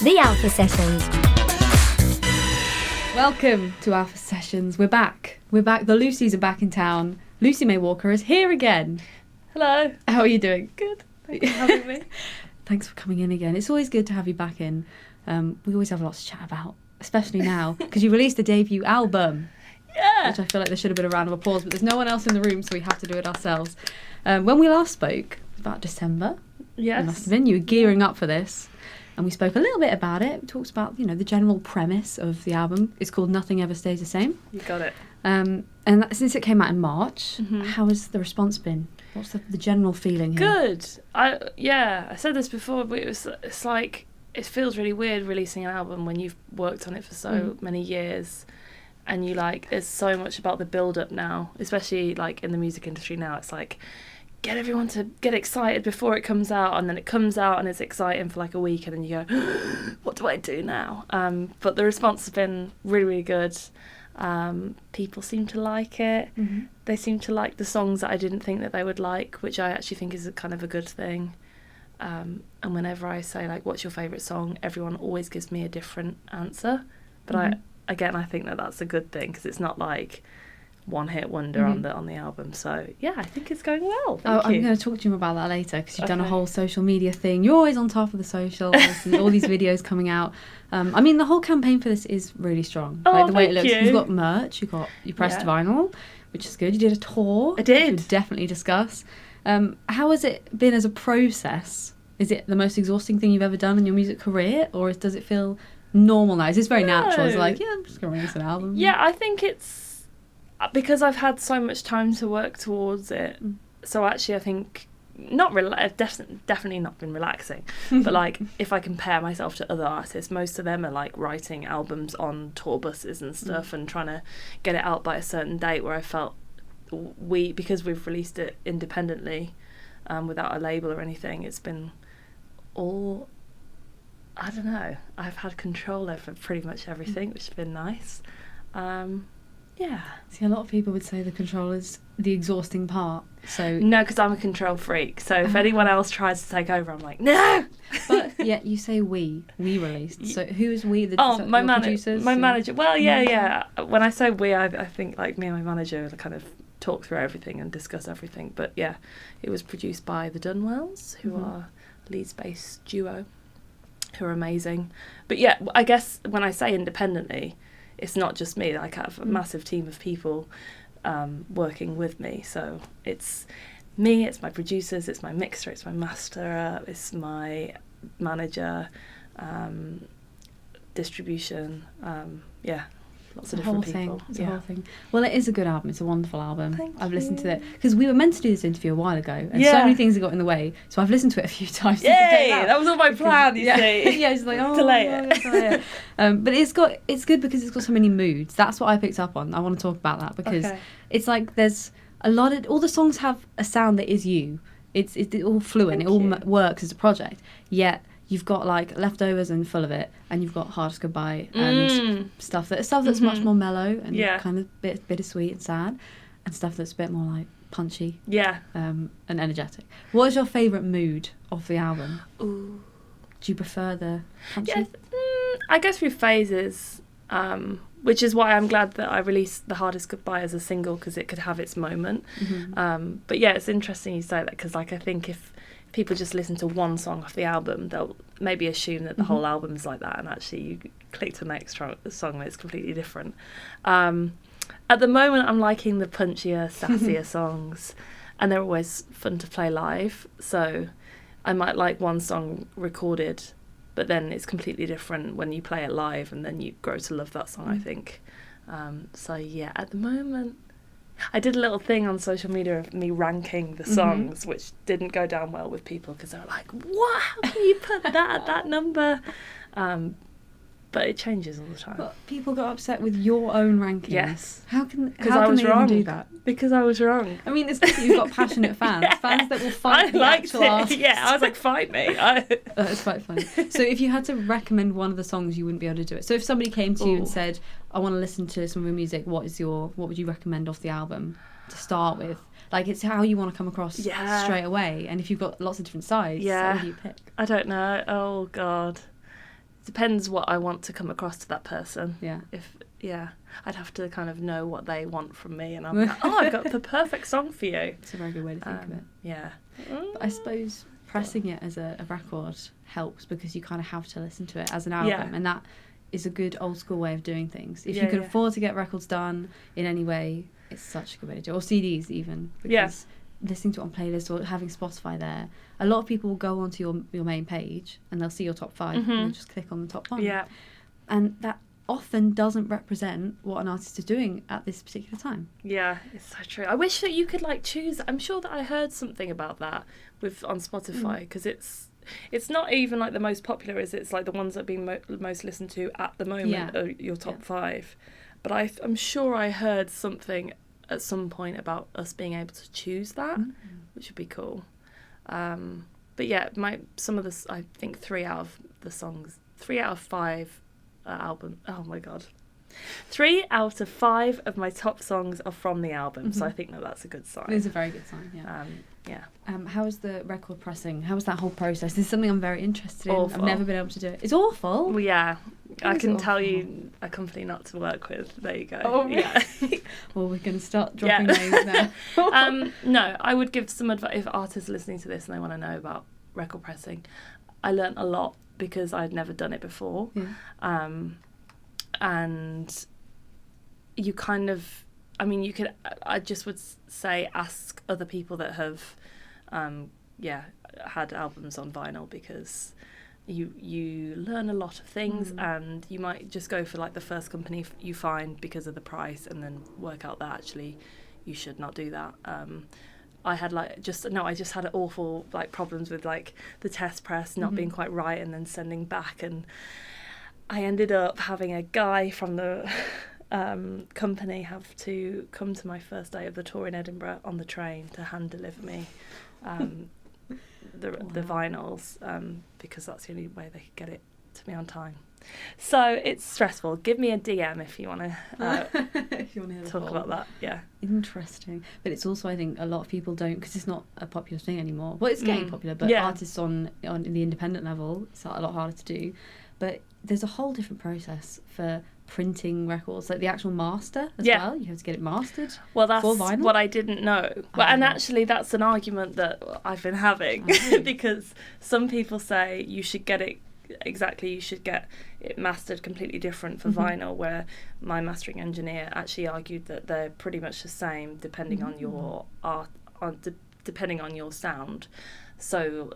The Alpha Sessions. Welcome to Alpha Sessions. We're back. The Lucys are back in town. Lucy May Walker is here again. Hello. How are you doing? Good. Thanks for having me. Thanks for coming in again. It's always good to have you back in. We always have lots to chat about, especially now, because you released a debut album. Yeah. Which I feel like there should have been a round of applause, but there's no one else in the room, so we have to do it ourselves. When we last spoke, it was about December. Yes. It must have been. You were gearing up for this. And we spoke a little bit about it. We talked about, the general premise of the album. It's called Nothing Ever Stays the Same. You got it. And since it came out in March, how has the response been? What's the general feeling here? Good. I said this before, but it's like, it feels really weird releasing an album when you've worked on it for so many years. And there's so much about the build-up now, especially in the music industry now. It's like, get everyone to get excited before it comes out, and then it comes out and it's exciting for a week, and then you go, what do I do now? But the response has been really, really good. People seem to like it. They seem to like the songs that I didn't think that they would like, which I actually think is a kind of a good thing. And whenever I say what's your favourite song, everyone always gives me a different answer. But I think that that's a good thing, because it's not one hit wonder on the album. So yeah, I think it's going well. Thank you. I'm going to talk to you about that later, because you've done a whole social media thing. You're always on top of the socials and all these videos coming out. The whole campaign for this is really strong. The way it looks. You've got merch, you pressed vinyl, which is good. You did a tour. I did. Which we'll definitely discuss. How has it been as a process? Is it the most exhausting thing you've ever done in your music career, or does it feel normal now? It's very natural. It's I'm just going to release an album. Yeah, I think it's because I've had so much time to work towards it. So actually, I think definitely not been relaxing. But if I compare myself to other artists, most of them are writing albums on tour buses and stuff, and trying to get it out by a certain date. Where I felt because we've released it independently, without a label or anything, it's been all, I don't know, I've had control over pretty much everything, which has been nice. Yeah. See, a lot of people would say the control is the exhausting part. So no, because I'm a control freak. So if anyone else tries to take over, I'm like, no. But yeah, you say we released. So who is we? My producers. My manager. Well, yeah. When I say we, I think me and my manager kind of talk through everything and discuss everything. But yeah, it was produced by the Dunwells, who are a Leeds-based duo, who are amazing. But yeah, I guess when I say independently, it's not just me. I have a massive team of people working with me. So it's me, it's my producers, it's my mixer, it's my masterer, it's my manager, distribution. Lots of different people. It's a whole thing. Well, it is a good album. It's a wonderful album. Thank I've listened you. to it because we were meant to do this interview a while ago, and so many things have got in the way. So I've listened to it a few times. Yay! That was all my plan. You see. Yeah, it's delay it. But it's good because it's got so many moods. That's what I picked up on. I want to talk about that because it's there's a lot of all the songs have a sound that is you. It's all fluent. It all works as a project. Yet you've got Leftovers and Full of It, and you've got Hardest Goodbye and stuff that's much more mellow and kind of bittersweet and sad, and stuff that's a bit more punchy, and energetic. What is your favourite mood of the album? Ooh. Do you prefer the punchy? Yes, I go through phases, which is why I'm glad that I released The Hardest Goodbye as a single, because it could have its moment. But yeah, it's interesting you say that, because I think if people just listen to one song off the album, they'll maybe assume that the whole album's like that, and actually you click to the next song and it's completely different. At the moment, I'm liking the punchier, sassier songs, and they're always fun to play live. So I might like one song recorded, but then it's completely different when you play it live, and then you grow to love that song, I think. So yeah, at the moment, I did a little thing on social media of me ranking the songs, which didn't go down well with people, because they were like, what? How can you put that at that number? But it changes all the time. But people got upset with your own rankings. Yes. How can I was they wrong. even do that? Because I was wrong. I mean, it's good that you've got passionate fans. Fans that will fight the actual artist. Yeah, I was like, fight me. That's quite funny. So if you had to recommend one of the songs, you wouldn't be able to do it. So if somebody came to you and said, I want to listen to some of your music, what would you recommend off the album to start with? It's how you want to come across straight away. And if you've got lots of different sides, what do you pick? I don't know. Oh, God. depends what I want to come across to that person. Yeah. I'd have to kind of know what they want from me, and I'm like, oh, I've got the perfect song for you. It's a very good way to think of it. Yeah. But I suppose pressing it as a record helps because you kind of have to listen to it as an album, and that is a good old school way of doing things. If you can afford to get records done in any way, it's such a good way to do it. Or CDs even, because listening to it on playlists or having Spotify there, a lot of people will go onto your main page and they'll see your top 5 and they'll just click on the top one. Yeah. And that often doesn't represent what an artist is doing at this particular time. Yeah, it's so true. I wish that you could like choose. I'm sure that I heard something about that on Spotify, because it's not even like the most popular, is it? It's like the ones that are being most listened to at the moment are your top 5. But I'm sure I heard something at some point about us being able to choose that, which would be cool. But yeah, some of the, I think 3 out of 5 album. Oh my god. 3 out of 5 of my top songs are from the album, so I think that's a good sign. It is a very good sign, how is the record pressing? How was that whole process? This is something I'm very interested in. Awful. I've never been able to do it. It's awful. Well, yeah. I can tell you a company not to work with. There you go. Oh, really? Yeah. Well, we're going to start dropping names now. No, I would give some advice if artists are listening to this and they want to know about record pressing. I learnt a lot because I'd never done it before. Yeah. And you kind of, I just would say ask other people that have, had albums on vinyl, because you learn a lot of things, and you might just go for like the first company you find because of the price, and then work out that actually you should not do that. I just had awful like problems with like the test press not being quite right, and then sending back, and I ended up having a guy from the company have to come to my first day of the tour in Edinburgh on the train to hand deliver me the vinyls, because that's the only way they could get it to me on time. So it's stressful. Give me a DM if you want to talk about that. Yeah. Interesting. But it's also, I think, a lot of people don't, because it's not a popular thing anymore. Well, it's getting popular, but artists on the independent level, it's a lot harder to do. But there's a whole different process for printing records, like the actual master as well. You have to get it mastered. Well, that's what I didn't know. And actually, that's an argument that I've been having because some people say you should get it mastered completely different for vinyl, where my mastering engineer actually argued that they're pretty much the same depending on your art, depending on your sound. So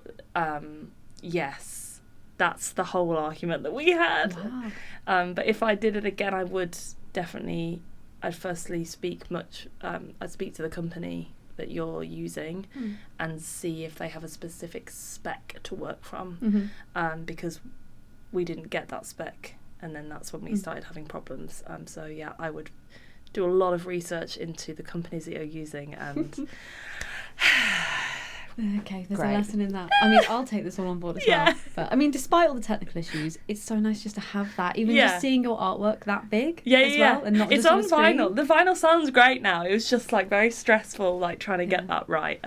yes, that's the whole argument that we had. Wow. But if I did it again, I would definitely, I'd firstly I'd speak to the company that you're using and see if they have a specific spec to work from, because we didn't get that spec, and then that's when we started having problems. So yeah, I would do a lot of research into the companies that you're using, and okay, there's a lesson in that. I'll take this all on board as well. But despite all the technical issues, it's so nice just to have that, even just seeing your artwork that big as well, and not it's just on vinyl. Screen. The vinyl sounds great now. It was just like very stressful, like trying to get that right.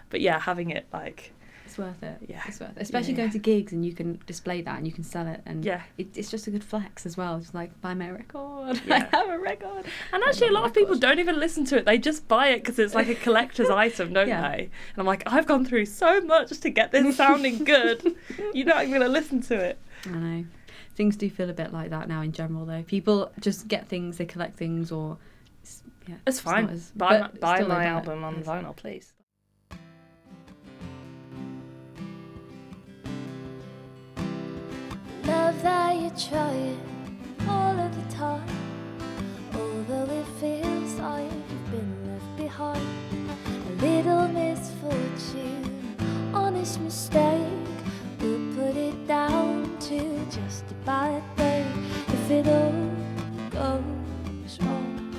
But yeah, having it like, it's worth it. Yeah, it's worth it. Especially going to gigs and you can display that and you can sell it, and it's just a good flex as well. Just like, buy my record. I have a record. And actually, a lot of people don't even listen to it. They just buy it because it's like a collector's item, don't they? And I'm like, I've gone through so much to get this sounding good. You're not even going to listen to it. I know. Things do feel a bit like that now in general, though. People just get things, they collect things, or it's fine. Buy my album on vinyl, please. Love that you try it all of the time, although it feels like you've been left behind. A little misfortune, honest mistake, we'll put it down to just a bad day. If it all goes wrong,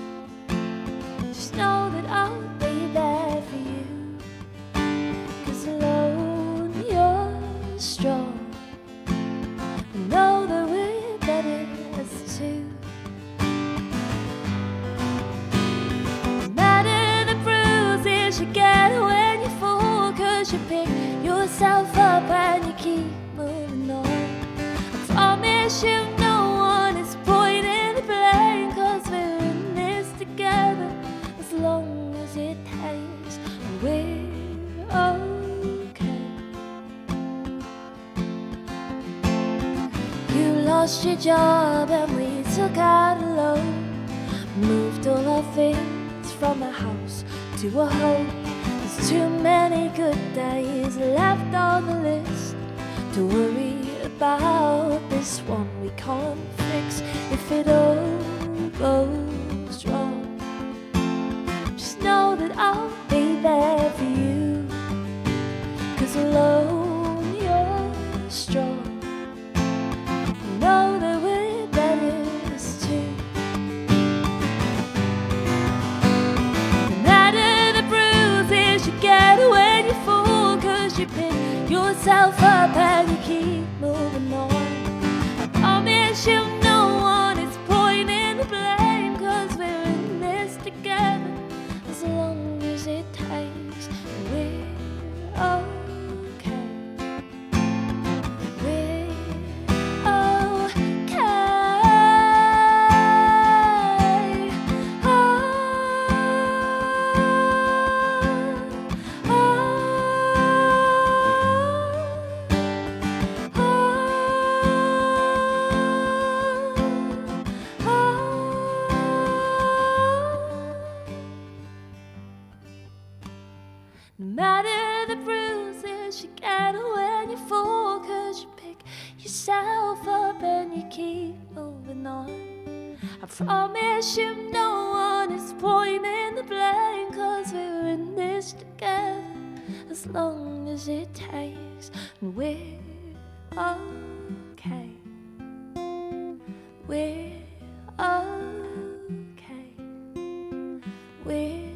just know that I'll be there for you, 'cause alone you're strong. Know that we're better as two. No matter the bruises you get when you fall, 'cause you pick yourself up and you keep moving on. I promise promise you no one is pointing the blame, 'cause we're in this together as long as it takes. We're okay. You lost your job and we took out a loan, moved all our things from a house to a home. There's too many good days left on the list to worry about this one we can't fix. If it all goes wrong, just know that I'll be there for you, 'cause alone you're strong. Know that we're better as two. No matter the bruises you get when you fall, 'cause you pick yourself up and you keep moving on. I promise you no one is pointing the blame, 'cause we're in this together as long as it takes. We're okay. We're okay. No matter the bruises you get when you fall, 'cause you pick yourself up and you keep moving on. I promise you no one is pointing the blame, 'cause we're in this together as long as it takes. And we're okay. We're okay. We're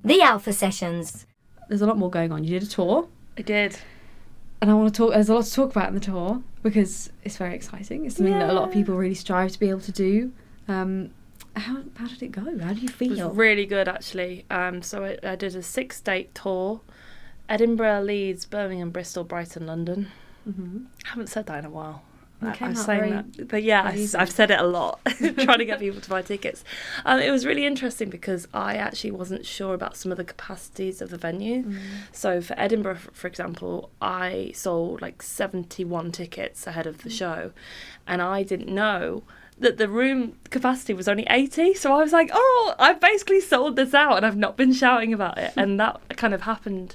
The Alpha Sessions. There's a lot more going on. You did a tour. I did. And I want to talk, there's a lot to talk about in the tour because it's very exciting. It's something that a lot of people really strive to be able to do. How did it go? How do you feel? It was really good, actually. So I did a 6-date tour: Edinburgh, Leeds, Birmingham, Bristol, Brighton, London. Mm-hmm. I haven't said that in a while. I'm saying that, but yeah, I've said it a lot, trying to get people to buy tickets. It was really interesting because I actually wasn't sure about some of the capacities of the venue. So for Edinburgh, for example, I sold like 71 tickets ahead of the show, and I didn't know that the room capacity was only 80. So I was like, oh, I've basically sold this out and I've not been shouting about it. And that kind of happened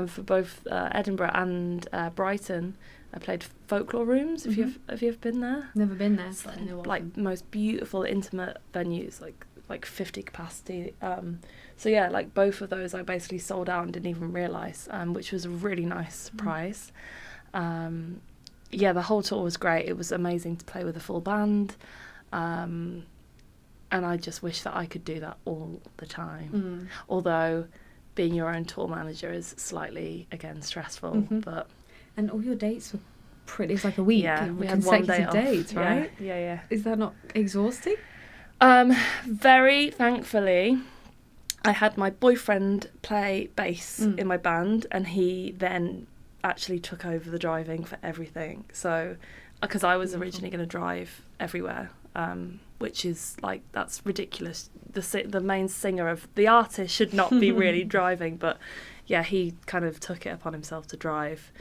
for both Edinburgh and Brighton. I played Folklore Rooms. Have you ever been there? Never been there. It's like most beautiful intimate venues, like 50 capacity. So yeah, like both of those I basically sold out and didn't even realise, which was a really nice surprise. Yeah, the whole tour was great. It was amazing to play with a full band. And I just wish that I could do that all the time. Although being your own tour manager is slightly, again, stressful. But and all your dates were pretty, it's like a week. Yeah, we had one day off. Dates, right? Yeah. Is that not exhausting? Very thankfully, I had my boyfriend play bass in my band, and he then actually took over the driving for everything. So, because I was originally going to drive everywhere, which is like, that's ridiculous. The main singer of the artist should not be really driving, but yeah, he kind of took it upon himself to drive,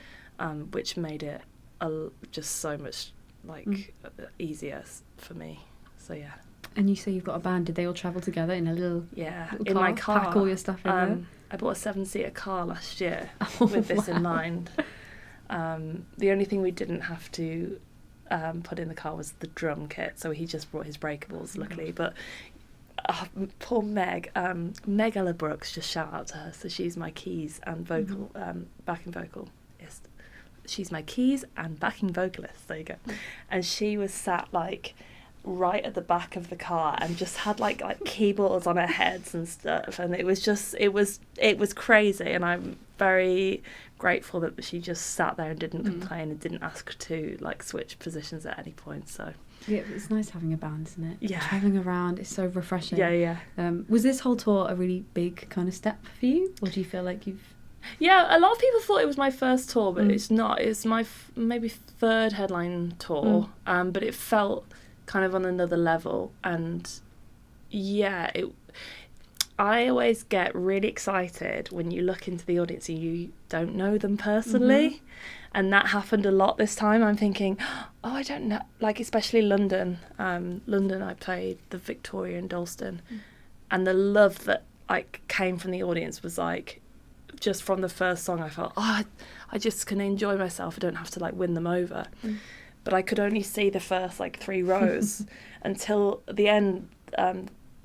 which made it just so much easier for me. So yeah. And you say you've got a band. Did they all travel together in a little little car? My car? Pack all your stuff in there? I bought a 7-seater car last year with this in mind. The only thing we didn't have to put in the car was the drum kit, so he just brought his breakables, luckily. But poor Meg, Meg Ella Brooks, just shout out to her. So she's my keys and vocal, backing vocalist. She's my keys and backing vocalist. There you go. And she was sat like right at the back of the car and just had like keyboards on her heads and stuff, and it was crazy. And I'm very grateful that she just sat there and didn't complain and didn't ask to like switch positions at any point. So Yeah, it's nice having a band, isn't it? Yeah. Travelling around, it's so refreshing. Yeah. Was this whole tour a really big kind of step for you? Or do you feel like you've... Yeah, a lot of people thought it was my first tour, but it's not. It's my maybe third headline tour, but it felt kind of on another level. And yeah, I always get really excited when you look into the audience and you don't know them personally. And that happened a lot this time. I'm thinking, oh, I don't know. Like, especially London. London, I played the Victoria in Dalston. And the love that came from the audience was like, just from the first song, I felt, I just can enjoy myself. I don't have to win them over. But I could only see the first 3 rows until the end.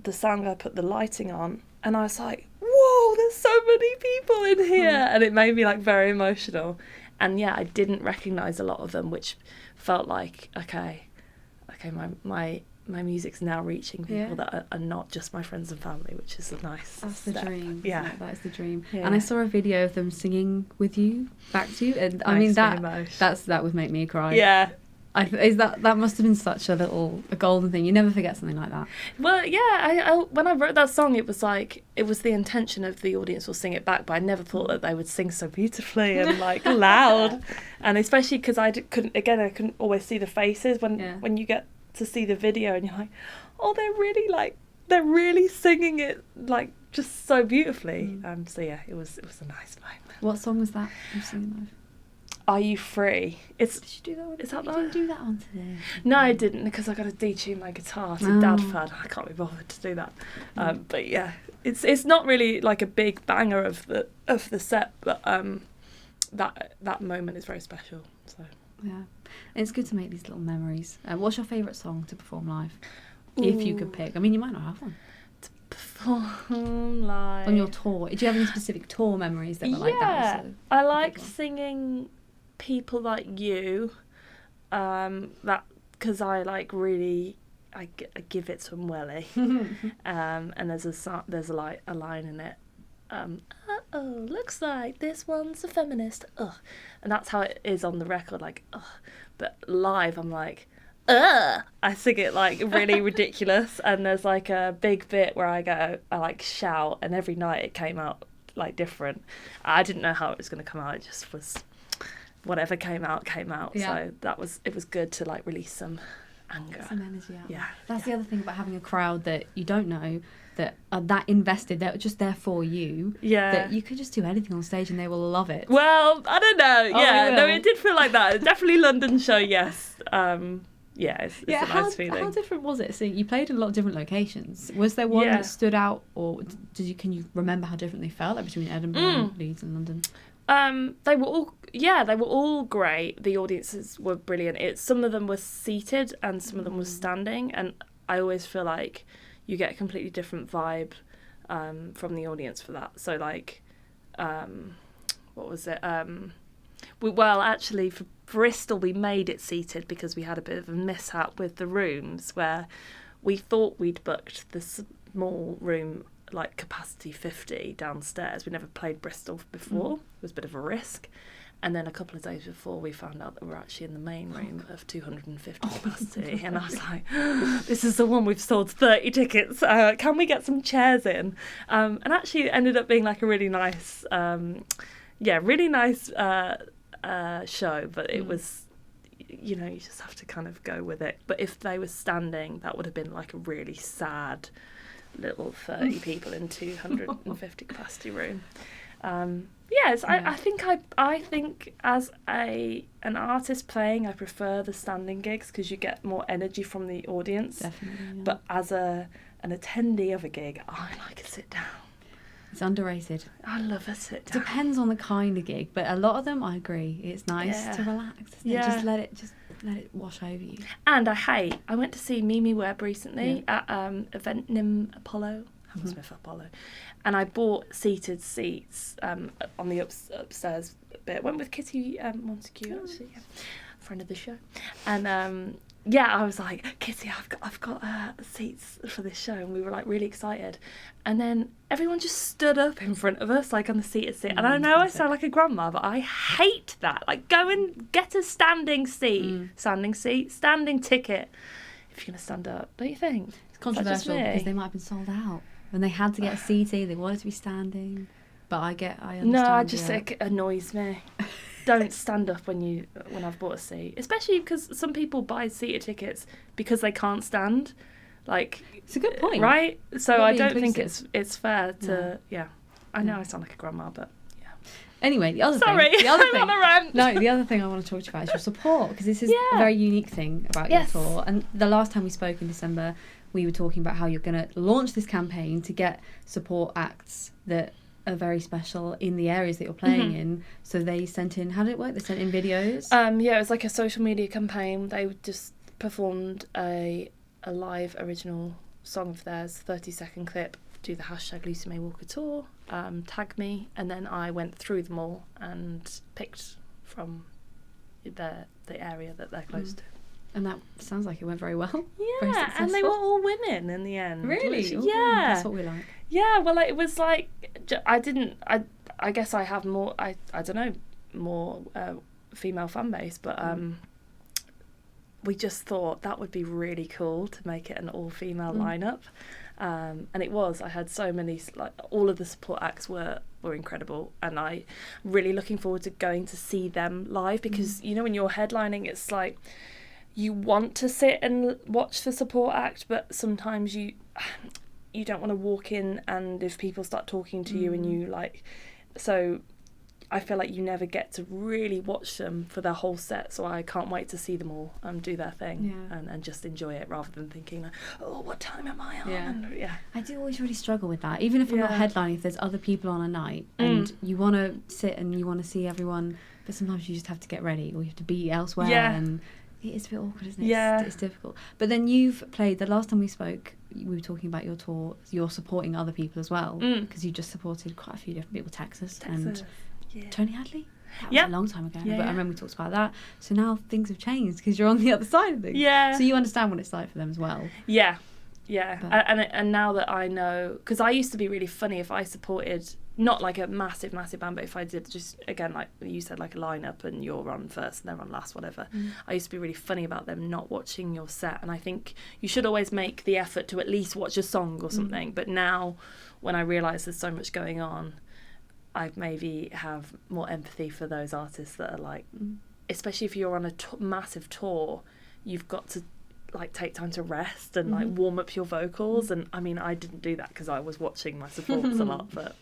The sound guy put the lighting on, and I was like, whoa, there's so many people in here. And it made me very emotional. And yeah, I didn't recognise a lot of them, which felt like, okay, my music's now reaching people that are not just my friends and family, which is a nice That's step. the dream. Yeah. That is the dream. Yeah. And I saw a video of them singing with you, back to you, and I mean that would make me cry. Yeah. That must have been such a golden thing. You never forget something like that. Well, yeah, I when I wrote that song, it was the intention of the audience will sing it back, but I never thought that they would sing so beautifully and loud, and especially because I couldn't always see the faces when you get to see the video and you're like, oh, they're really singing it just so beautifully. So yeah, it was a nice moment. What song was that you singing live? Are You Free? Did you do that one? Is that you didn't do that one today? No, I didn't, because I got to detune my guitar to Dad Fad. I can't be bothered to do that. But yeah, it's not really a big banger of the set, but that moment is very special. So yeah, it's good to make these little memories. What's your favourite song to perform live? If you could pick, I mean, you might not have one. Perform live on your tour. Do you have any specific tour memories that were like that? Yeah, I like singing People Like You, that because I really I give it some welly, and there's a line in it. Looks like this one's a feminist. Ugh, and that's how it is on the record. Ugh, but live I'm like, I sing it really ridiculous, and there's a big bit where I shout, and every night it came out different. I didn't know how it was going to come out. It just was whatever came out. Yeah. So it was good to release some anger, some energy out. Yeah, that's the other thing about having a crowd that you don't know, that are that invested, they're just there for you. Yeah, that you could just do anything on stage and they will love it. Well, I don't know. Yeah, no, it did feel like that. Definitely London show. Yes. Yeah, it's a nice feeling. How different was it? So you played in a lot of different locations. Was there one that stood out, or can you remember how different they felt between Edinburgh, Leeds, and London? They were all great. The audiences were brilliant. Some of them were seated and some of them were standing, and I always feel like you get a completely different vibe from the audience for that. So what was it? Actually, for Bristol, we made it seated because we had a bit of a mishap with the rooms where we thought we'd booked the small room, capacity 50 downstairs. We never played Bristol before. It was a bit of a risk. And then a couple of days before, we found out that we're actually in the main room of 250 capacity. And I was like, this is the one we've sold 30 tickets. Can we get some chairs in? And actually it ended up being a really nice... show, but it was, you just have to kind of go with it. But if they were standing, that would have been a really sad little 30 people in 250 capacity room. I think as an artist playing, I prefer the standing gigs because you get more energy from the audience. Definitely, yeah. But as an attendee of a gig, I like a sit down. It's underrated. I love a sit down. Depends on the kind of gig, but a lot of them, I agree. It's nice to relax. Yeah. Just let it wash over you. And I went to see Mimi Webb recently at Eventim Apollo, Hammersmith Apollo, and I bought seated seats on the upstairs bit. Went with Kitty Montague, actually, friend of the show, and. I was like, Kitty, I've got seats for this show, and we were really excited, and then everyone just stood up in front of us on the seated seat, and I know I sound like a grandma, but I hate that. Go and get a standing seat, standing ticket, if you're going to stand up, don't you think? It's controversial because they might have been sold out and they had to get a seating. They wanted to be standing, but I understand. No, it annoys me. Don't stand up when I've bought a seat, especially because some people buy seated tickets because they can't stand. Like, it's a good point, right? So I don't think inclusive. it's fair to I know I sound like a grandma, but yeah. Anyway, the other thing. I'm on a rant. No, the other thing I want to talk to you about is your support, because this is a very unique thing about your tour. And the last time we spoke in December, we were talking about how you're going to launch this campaign to get support acts that are very special in the areas that you're playing in. So they sent in, how did it work? They sent in videos? It was like a social media campaign. They just performed a live original song of theirs, 30-second clip, do the hashtag Lucy May Walker Tour, tag me, and then I went through them all and picked from the area that they're close to. And that sounds like it went very well. Yeah, and they were all women in the end. Really? Ooh, yeah. That's what we like. Yeah, well, it was like, I guess I have more, I don't know, more female fan base, but we just thought that would be really cool to make it an all-female lineup. And it was. I had so many, like, all of the support acts were incredible, and I'm really looking forward to going to see them live, because you know, when you're headlining, it's like you want to sit and watch the support act, but sometimes you don't want to walk in, and if people start talking to you and you like, so I feel like you never get to really watch them for their whole set, so I can't wait to see them all do their thing and just enjoy it, rather than thinking, like, oh, what time am I on? Yeah. I do always really struggle with that, even if I'm not headlining, if there's other people on a night and you want to sit and you want to see everyone, but sometimes you just have to get ready or you have to be elsewhere and it's a bit awkward, isn't it? Yeah. It's difficult. But then you've played, the last time we spoke, we were talking about your tour, you're supporting other people as well, because you just supported quite a few different people, Texas. And Tony Hadley? That was a long time ago, but I remember we talked about that. So now things have changed because you're on the other side of things. Yeah. So you understand what it's like for them as well. Yeah. And now that I know, because I used to be really funny if I supported, not like a massive band, but if I did just, again, like you said, like a lineup and you're on first and they're on last, whatever, I used to be really funny about them not watching your set. And I think you should always make the effort to at least watch a song or something. But now, when I realise there's so much going on, I maybe have more empathy for those artists that are like, especially if you're on a massive tour, you've got to like take time to rest and like warm up your vocals. And I mean, I didn't do that because I was watching my supports a lot, but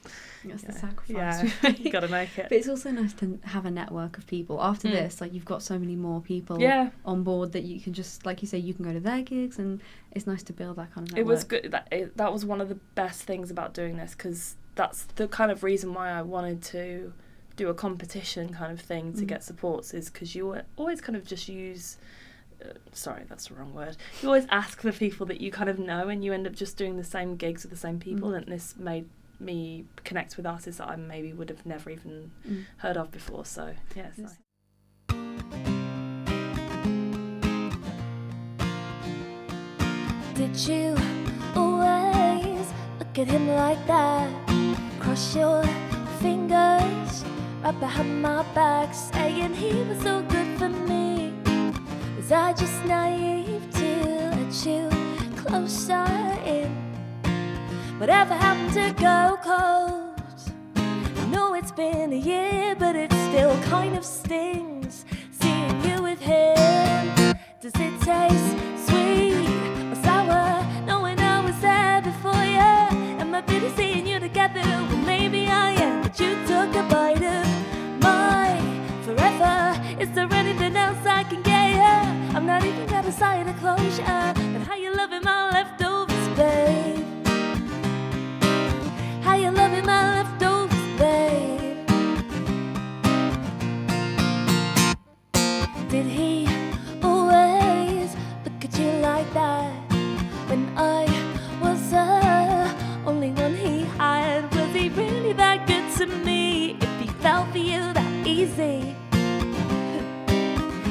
that's the sacrifice. Yeah, you got to make it. But it's also nice to have a network of people after this. Like, you've got so many more people on board that you can just, like you say, you can go to their gigs, and it's nice to build that kind of network. It was good. That was one of the best things about doing this, because that's the kind of reason why I wanted to do a competition kind of thing to get supports, is because you always kind of just use sorry, that's the wrong word. You always ask the people that you kind of know, and you end up just doing the same gigs with the same people, and this made me connect with artists that I maybe would have never even heard of before. So yeah, it's nice. Did you always look at him like that? Cross your fingers right behind my back, saying he was so good for me. Was I just naive to let you closer in? Whatever happened to go cold? I know it's been a year, but it still kind of stings seeing you with him. Does it taste sweet or sour, knowing I was there before you? Am I bitter seeing you together? Well, maybe I am, but you took a bite of my forever. Is there anything else I can get you? I'm not even got a sight of closure, but how you loving my leftovers, babe? How you loving my leftovers, babe? Did he always look at you like that? When I was the only one he had, was he really that good to me? If he fell for you that easy,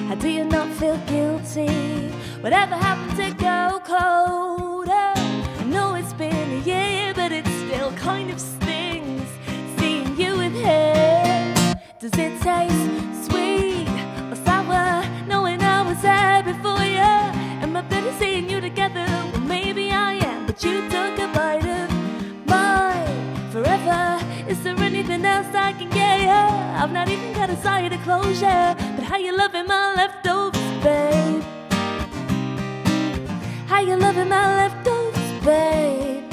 how do you not feel guilty? Whatever happened to go colder? I know it's been a year, but it still kind of stings seeing you with him. Does it taste sweet or sour, knowing I was there before you? Am I better seeing you not even got a side of closure. But how you loving my leftovers, babe? How you loving my leftovers, babe?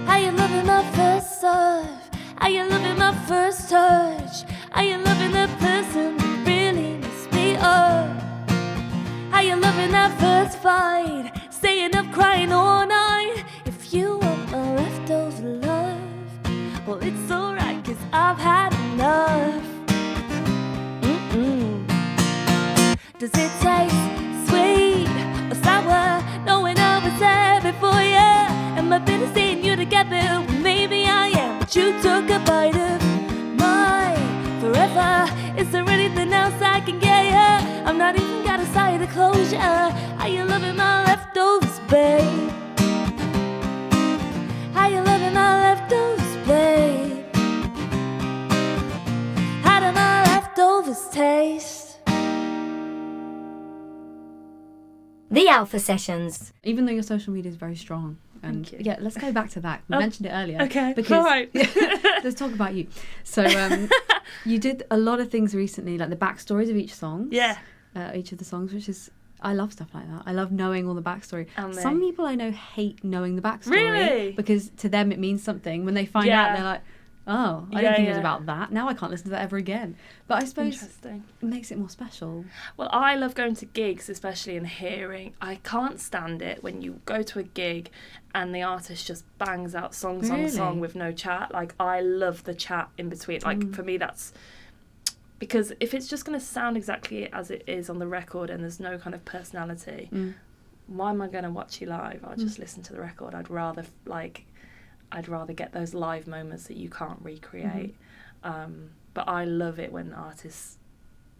How you loving my first serve? How you loving my first touch? How you loving the person who really messed me up? How you loving that first fight? Staying up crying all night. If you want my leftover love, well, it's alright, 'cause I've had enough. Does it taste sweet or sour, knowing I was there before you? Am I bitter seeing you together? Well, maybe I am, but you took a bite of my forever. Is there anything else I can get you? I'm not even got a side of closure. How you loving my leftovers, babe? How you loving my leftovers, babe? How do my leftovers taste? The Alpha Sessions. Even though your social media is very strong. And Thank you. yeah, let's go back to that. We mentioned it earlier. Okay, Because, all right. let's talk about you. So you did a lot of things recently, like the backstories of each song. Yeah. Each of the songs, which is, I love stuff like that. I love knowing all the backstory. And Some people I know hate knowing the backstory. Really? Because to them it means something. When they find Yeah. out, they're like, oh, I Yeah, didn't think it was yeah. about that. Now I can't listen to that ever again. But I suppose Interesting. it makes it more special. Well, I love going to gigs, especially in hearing. I can't stand it when you go to a gig and the artist just bangs out song, Really? song with no chat. Like, I love the chat in between. Like, for me, that's... Because if it's just going to sound exactly as it is on the record and there's no kind of personality, why am I going to watch you live? I'll just listen to the record. I'd rather get those live moments that you can't recreate. But I love it when artists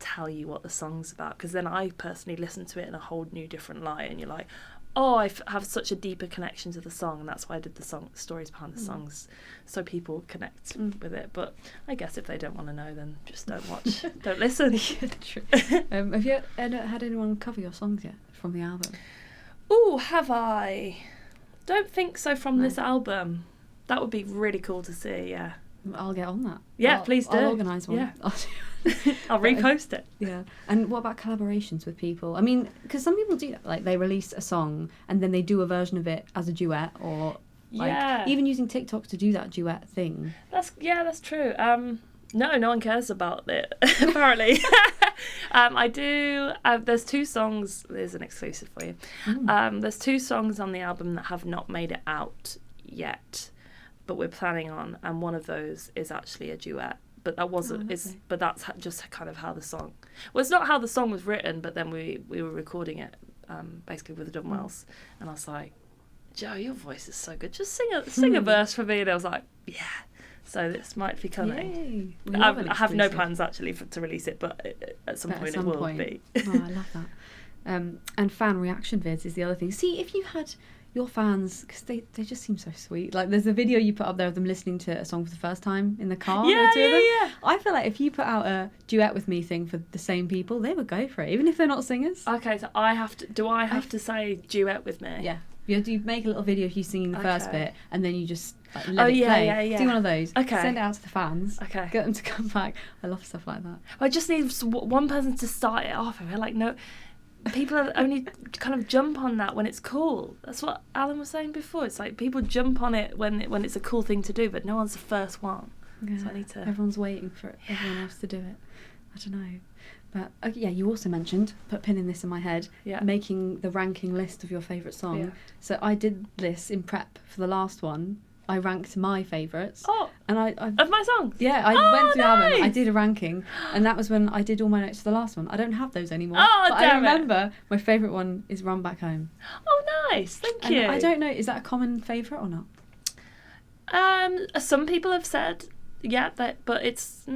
tell you what the song's about, because then I personally listen to it in a whole new different light, and you're like, oh, I have such a deeper connection to the song, and that's why I did the stories behind the songs, so people connect with it. But I guess if they don't want to know, then just don't watch, don't listen. True. Have you had anyone cover your songs yet from the album? Ooh, have I? Don't think so from this album. That would be really cool to see, yeah. I'll get on that. Yeah, please do. I'll organise one. Yeah. I'll repost it. Yeah. And what about collaborations with people? I mean, because some people do that. Like, they release a song and then they do a version of it as a duet, or like even using TikTok to do that duet thing. That's true. No one cares about it, apparently. I do. There's 2 songs. There's an exclusive for you. There's 2 songs on the album that have not made it out yet, but we're planning on, and one of those is actually a duet. But that wasn't. But that's just kind of how the song. Well, it's not how the song was written, but then we were recording it, basically with the Dunwells, and I was like, Joe, your voice is so good. Just sing a verse for me, and I was like, yeah. So this might be coming. I have no plans actually to release it, but at some point it will be. Oh, I love that. And fan reaction vids is the other thing. See, if you had your fans, because they just seem so sweet. Like, there's a video you put up there of them listening to a song for the first time in the car. Yeah. I feel like if you put out a duet with me thing for the same people, they would go for it, even if they're not singers. Okay, so I have to. Do I have to say duet with me? Yeah. You make a little video of you singing the first bit, and then you just let it play. Yeah. Do one of those. Okay. Send it out to the fans. Okay. Get them to come back. I love stuff like that. I just need one person to start it off. I feel like people only kind of jump on that when it's cool. That's what Alan was saying before. It's like people jump on it when it's a cool thing to do, but no one's the first one. Yeah. So I need to. Everyone's waiting for everyone else to do it. I don't know. But you also mentioned, put a pin in this in my head, making the ranking list of your favourite song. Yeah. So I did this in prep for the last one. I ranked my favourites. Oh, and I of my songs? Yeah, I went through the album, I did a ranking, and that was when I did all my notes for the last one. I don't have those anymore. Oh, but I remember my favourite one is Run Back Home. Oh, nice. Thank you. I don't know, is that a common favourite or not? Some people have said, but it's...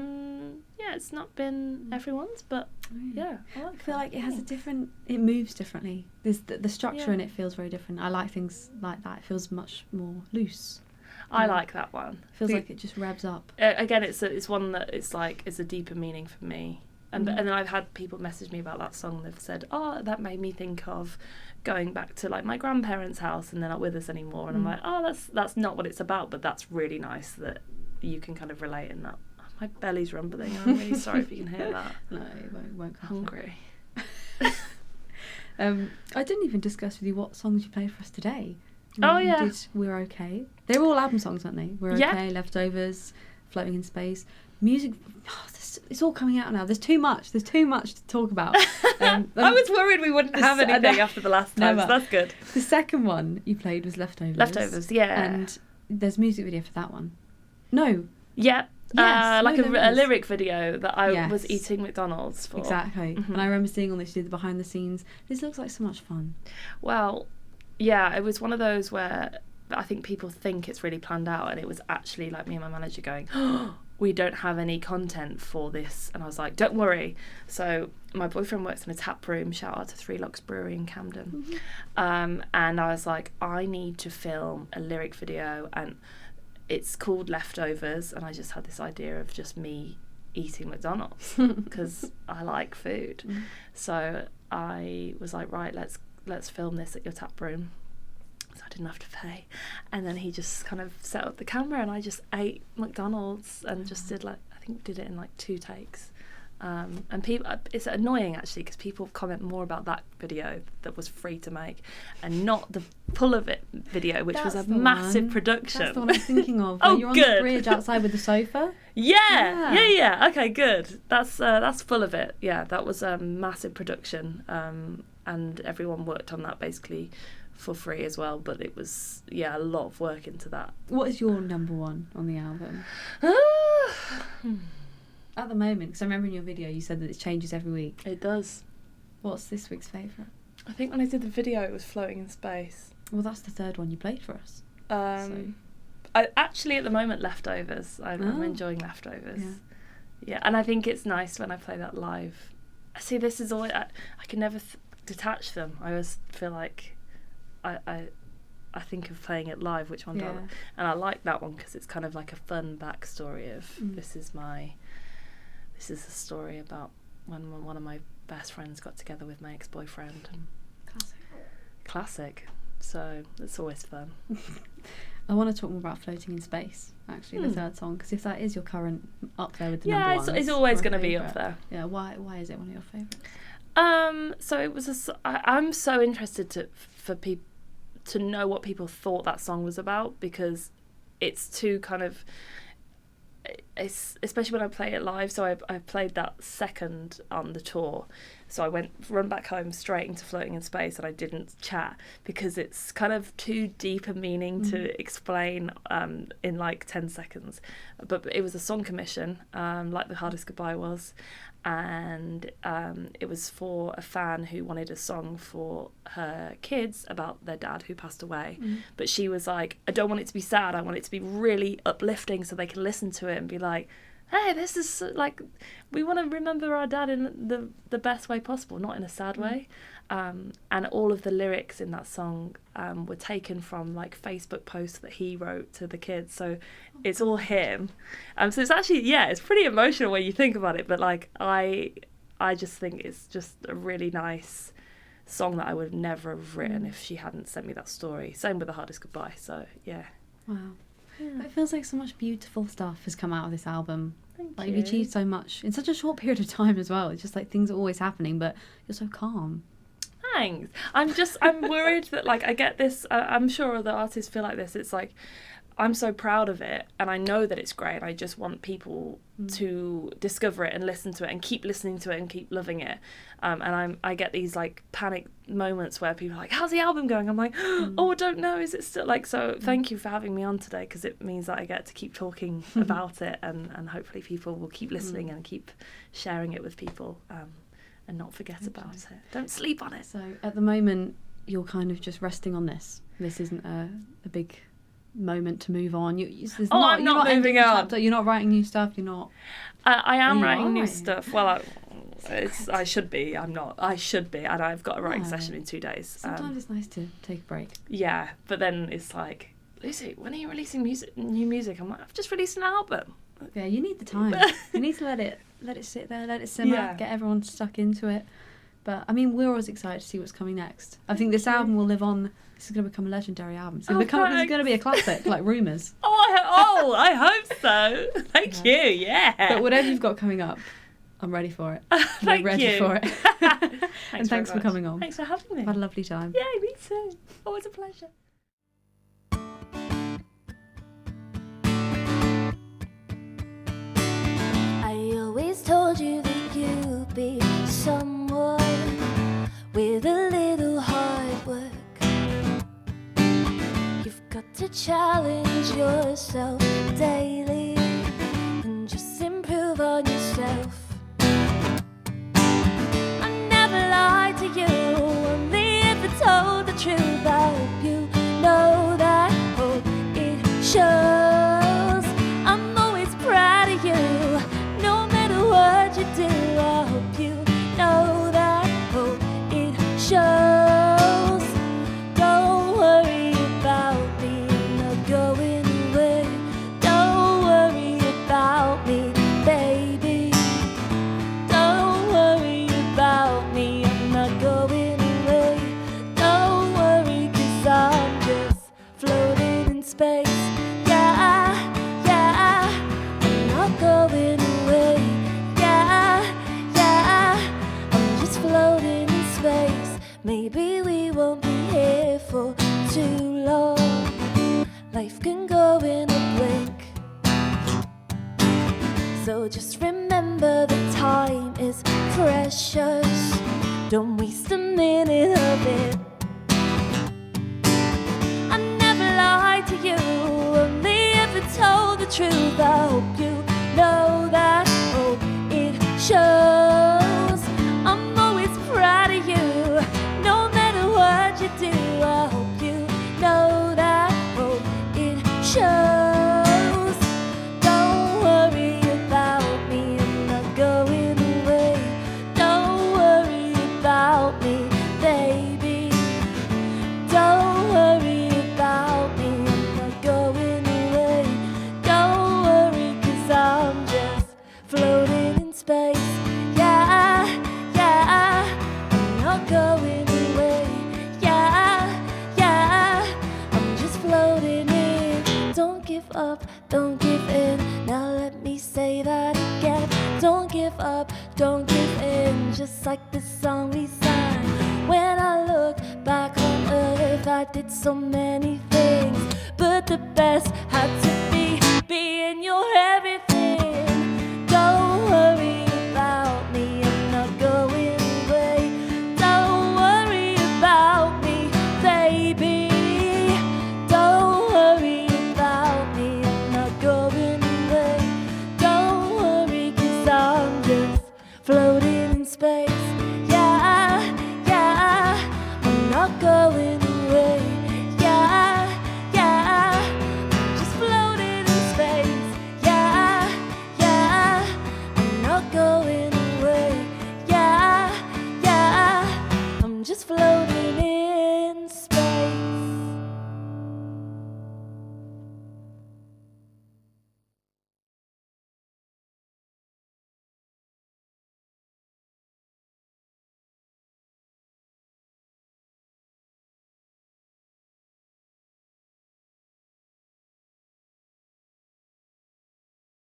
it's not been everyone's, but I feel like it has it moves differently. There's the structure in it feels very different. I like things like that. It feels much more loose. I like that one. Feels like it just revs up. Again, it's one that it's a deeper meaning for me. And then I've had people message me about that song. They've said, oh, that made me think of going back to like my grandparents' house and they're not with us anymore. And I'm like, oh, that's not what it's about, but that's really nice that you can kind of relate in that. My belly's rumbling. I'm really sorry if you can hear that. No, it won't come Hungry. I didn't even discuss with you what songs you played for us today. Oh, You yeah. did We're Okay. They're all album songs, aren't they? We're Yeah. Okay, Leftovers, Floating in Space. Music, it's all coming out now. There's too much to talk about. I was worried we wouldn't have anything after the last time, so that's good. The second one you played was Leftovers. Leftovers, yeah. And there's music video for that one. No. Yeah. Yes, like no, there a is. lyric video that I was Yes. eating McDonald's for. Exactly. Mhm. And I remember seeing all this, you did the behind the scenes. This looks like so much fun. Well, yeah, it was one of those where I think people think it's really planned out, and it was actually like me and my manager going, oh, we don't have any content for this. And I was like, don't worry. So my boyfriend works in a tap room, shout out to Three Locks Brewery in Camden. Mm-hmm. And I was like, I need to film a lyric video, and it's called Leftovers, and I just had this idea of just me eating McDonald's because I like food. So I was like, right, let's film this at your tap room. So I didn't have to pay. And then he just kind of set up the camera, and I just ate McDonald's and just did did it in like 2 takes. And people, it's annoying actually because people comment more about that video that was free to make, and not the Pull of It video, which was a massive production. That's the one I was thinking of. Oh, You're on good. the bridge outside with the sofa. Yeah. Okay, good. That's Full of It. Yeah, that was a massive production, and everyone worked on that basically for free as well. But it was a lot of work into that. What is your number one on the album at the moment? Because I remember in your video you said that it changes every week. It does. What's this week's favourite? I think when I did the video, it was Floating in Space. Well, that's the third one you played for us. I actually at the moment Leftovers. I'm enjoying Leftovers. Yeah, and I think it's nice when I play that live. See, this is always I can never detach them. I always feel like I think of playing it live, which one do I like? And I like that one because it's kind of like a fun backstory of this is a story about when one of my best friends got together with my ex-boyfriend. Classic. So it's always fun. I want to talk more about Floating in Space, actually, the third song, because if that is your current up there with the number ones, it's always going to be up there. Yeah, why is it one of your favourites? So it was I'm so interested for people to know what people thought that song was about, because it's too kind of, it's especially when I play it live. So I played that second on the tour, so I run back home straight into Floating in Space, and I didn't chat because it's kind of too deep a meaning to explain in like 10 seconds. But it was a song commission, like The Hardest Goodbye was, and it was for a fan who wanted a song for her kids about their dad who passed away. But she was like, I don't want it to be sad, I want it to be really uplifting so they can listen to it and be like, hey, this is like, we want to remember our dad in the best way possible, not in a sad way. And all of the lyrics in that song were taken from like Facebook posts that he wrote to the kids, so it's all him. So it's actually, it's pretty emotional when you think about it, but like I just think it's just a really nice song that I would never have written if she hadn't sent me that story. Same with The Hardest Goodbye. So wow. It feels like so much beautiful stuff has come out of this album. Thank You've achieved so much in such a short period of time as well. It's just like things are always happening, but you're so calm. Thanks. I'm worried that like I get this, I'm sure other artists feel like this. It's like, I'm so proud of it, and I know that it's great. I just want people to discover it and listen to it and keep listening to it and keep loving it. And I get these like panic moments where people are like, how's the album going? I'm like, oh, I don't know. Is it still like, so thank you for having me on today, because it means that I get to keep talking about it, and hopefully people will keep listening and keep sharing it with people, and not forget about it. Don't sleep on it. So at the moment, you're kind of just resting on this. This isn't a big moment to move on. I'm not moving on. You're not writing new stuff. You're not. I am writing new stuff. Well, I should be. I'm not. I should be, and I've got a writing session in 2 days. Sometimes it's nice to take a break. Yeah, but then it's like, Lucy, when are you releasing new music? I'm like, I've just released an album. Yeah, you need the time. You need to let it sit there, let it simmer, get everyone stuck into it. But I mean, we're always excited to see what's coming next. I think this album will live on. This is going to become a legendary album. It's going to be a classic, like Rumours. I hope so. Thank you. Yeah. But whatever you've got coming up, I'm ready for it. Thank ready you. for it. And thanks for coming on. Thanks for having me. I've had a lovely time. Yeah, me too. Always a pleasure. I always told you that you'd be someone with a little hard work. You've got to challenge yourself daily and just improve on yourself. I never lied to you, only if I told the truth. I hope you know that, hope it shows. I'm always proud of you, no matter what you do. I hope you know that, hope it shows. Don't worry about me, I'm not going away. Don't worry about me, baby. Don't worry about me, I'm not going away. Don't worry, 'cause I'm just floating in space. Yeah, yeah, I'm not going away. Yeah, yeah, I'm just floating in space. Maybe we won't be here for too long. Life can go in a blink. So just remember that time is precious. Don't waste a minute of it. I never lied to you, only if I told the truth. I hope you know that, hope it shows. I'm always proud of you, no matter what you do. I hope you know that, hope it shows. Don't worry about me, I'm not going away. Don't worry about me, baby. Don't worry about me, I'm not going away. Don't worry, 'cause I'm just floating in space. Yeah, yeah, I'm not going away. Yeah, yeah, I'm just floating in. Don't give up, don't give in. Now let me say that again. Don't give up, don't give in. Just like the song we sang. When I look back on earth, I did so many things, but the best had to be being your everything.